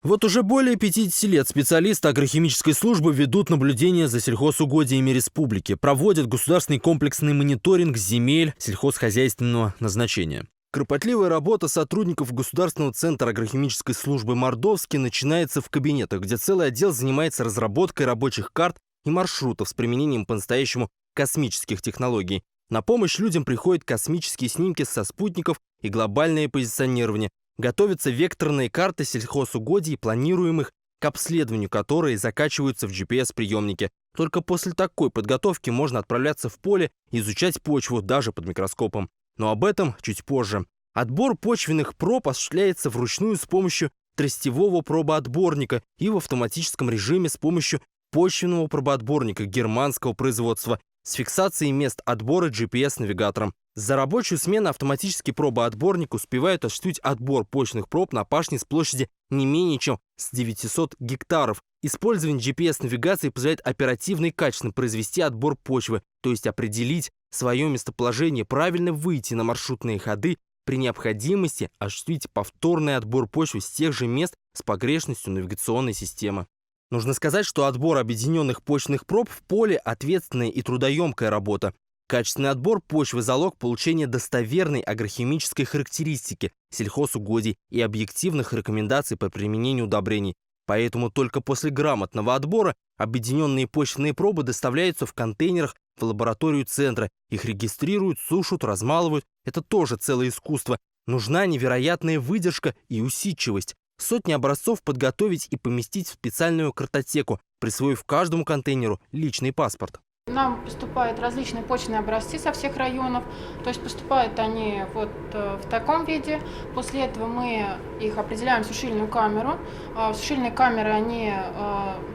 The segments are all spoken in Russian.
Вот уже более 50 лет специалисты агрохимической службы ведут наблюдение за сельхозугодиями республики, проводят государственный комплексный мониторинг земель сельхозхозяйственного назначения. Кропотливая работа сотрудников Государственного центра агрохимической службы Мордовский начинается в кабинетах, где целый отдел занимается разработкой рабочих карт и маршрутов с применением по-настоящему космических технологий. На помощь людям приходят космические снимки со спутников и глобальное позиционирование. Готовятся векторные карты сельхозугодий, планируемых к обследованию, которые закачиваются в GPS-приемники. Только после такой подготовки можно отправляться в поле и изучать почву даже под микроскопом. Но об этом чуть позже. Отбор почвенных проб осуществляется вручную с помощью тростевого пробоотборника и в автоматическом режиме с помощью почвенного пробоотборника германского производства с фиксацией мест отбора GPS-навигатором. За рабочую смену автоматический пробоотборник успевает осуществить отбор почвенных проб на пашне с площади не менее чем с 900 гектаров. Использование GPS-навигации позволяет оперативно и качественно произвести отбор почвы, то есть определить свое местоположение, правильно выйти на маршрутные ходы, при необходимости осуществить повторный отбор почвы с тех же мест с погрешностью навигационной системы. Нужно сказать, что отбор объединенных почвенных проб в поле – ответственная и трудоемкая работа. Качественный отбор почвы – залог получения достоверной агрохимической характеристики сельхозугодий и объективных рекомендаций по применению удобрений. Поэтому только после грамотного отбора объединенные почвенные пробы доставляются в контейнерах в лабораторию центра. Их регистрируют, сушат, размалывают. Это тоже целое искусство. Нужна невероятная выдержка и усидчивость. Сотни образцов подготовить и поместить в специальную картотеку, присвоив каждому контейнеру личный паспорт. Нам поступают различные почвенные образцы со всех районов, то есть поступают они вот в таком виде. После этого мы их определяем в сушильную камеру. В сушильной камере они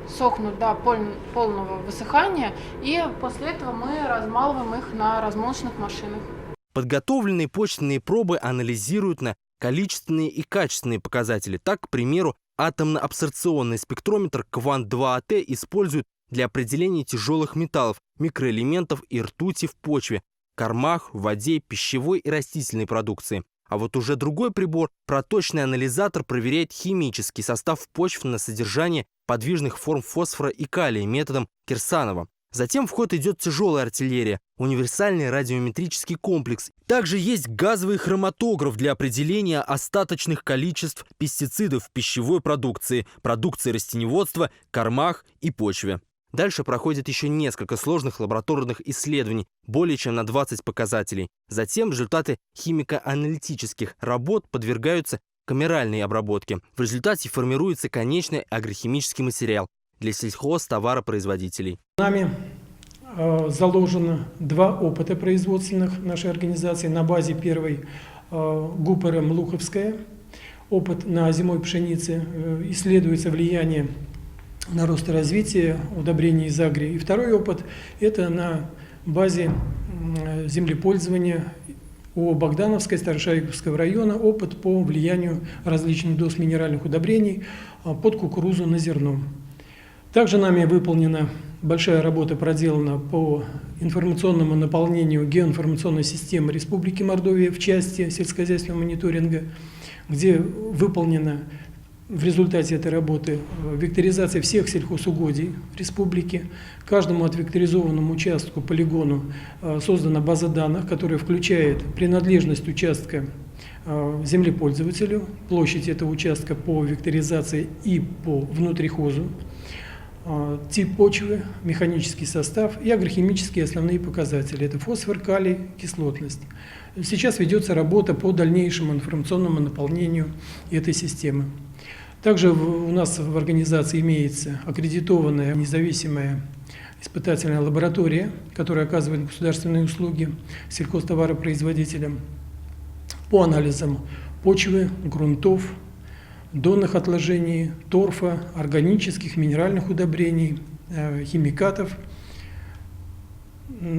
сохнут до полного высыхания, и после этого мы размалываем их на размолочных машинах. Подготовленные почвенные пробы анализируют на количественные и качественные показатели. Так, к примеру, атомно-абсорбционный спектрометр Квант-2АТ используют для определения тяжелых металлов, микроэлементов и ртути в почве, кормах, воде, пищевой и растительной продукции. А вот уже другой прибор, проточный анализатор, проверяет химический состав почв на содержание подвижных форм фосфора и калия методом Кирсанова. Затем в ход идет тяжелая артиллерия, универсальный радиометрический комплекс. Также есть газовый хроматограф для определения остаточных количеств пестицидов в пищевой продукции, продукции растениеводства, кормах и почве. Дальше проходит еще несколько сложных лабораторных исследований, более чем на 20 показателей. Затем результаты химико-аналитических работ подвергаются камеральной обработке. В результате формируется конечный агрохимический материал для сельхозтоваропроизводителей. Нами заложено 2 опыта производственных нашей организации на базе первой ГУП РМ Луховская. Опыт на озимой пшенице, исследуется влияние на рост и развитие удобрений из агри. И второй опыт – это на базе землепользования у Богдановской, Старошаиковского района, опыт по влиянию различных доз минеральных удобрений под кукурузу на зерно. Также нами выполнена большая работа, проделана по информационному наполнению геоинформационной системы Республики Мордовия в части сельскохозяйственного мониторинга, где выполнена в результате этой работы векторизация всех сельхозугодий республики. Каждому отвекторизованному участку, полигону создана база данных, которая включает принадлежность участка землепользователю, площадь этого участка по векторизации и по внутрихозу, тип почвы, механический состав и агрохимические основные показатели. Это фосфор, калий, кислотность. Сейчас ведется работа по дальнейшему информационному наполнению этой системы. Также у нас в организации имеется аккредитованная независимая испытательная лаборатория, которая оказывает государственные услуги сельхозтоваропроизводителям по анализам почвы, грунтов, донных отложений, торфа, органических, минеральных удобрений, химикатов,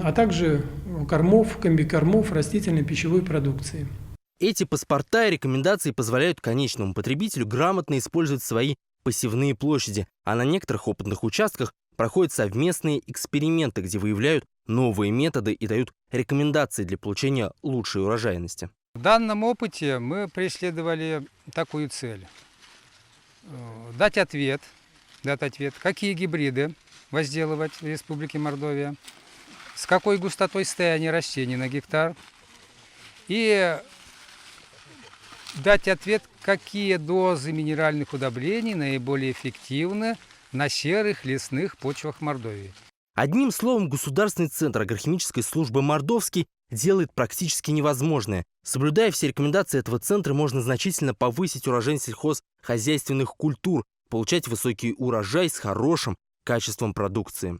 а также кормов, комбикормов, растительной пищевой продукции. Эти паспорта и рекомендации позволяют конечному потребителю грамотно использовать свои посевные площади, а на некоторых опытных участках проходят совместные эксперименты, где выявляют новые методы и дают рекомендации для получения лучшей урожайности. В данном опыте мы преследовали такую цель. дать ответ, какие гибриды возделывать в Республике Мордовия, с какой густотой состояния растений на гектар, и дать ответ, какие дозы минеральных удобрений наиболее эффективны на серых лесных почвах Мордовии. Одним словом, Государственный центр агрохимической службы «Мордовский» делает практически невозможное. Соблюдая все рекомендации этого центра, можно значительно повысить урожай сельхозхозяйственных культур, получать высокий урожай с хорошим качеством продукции.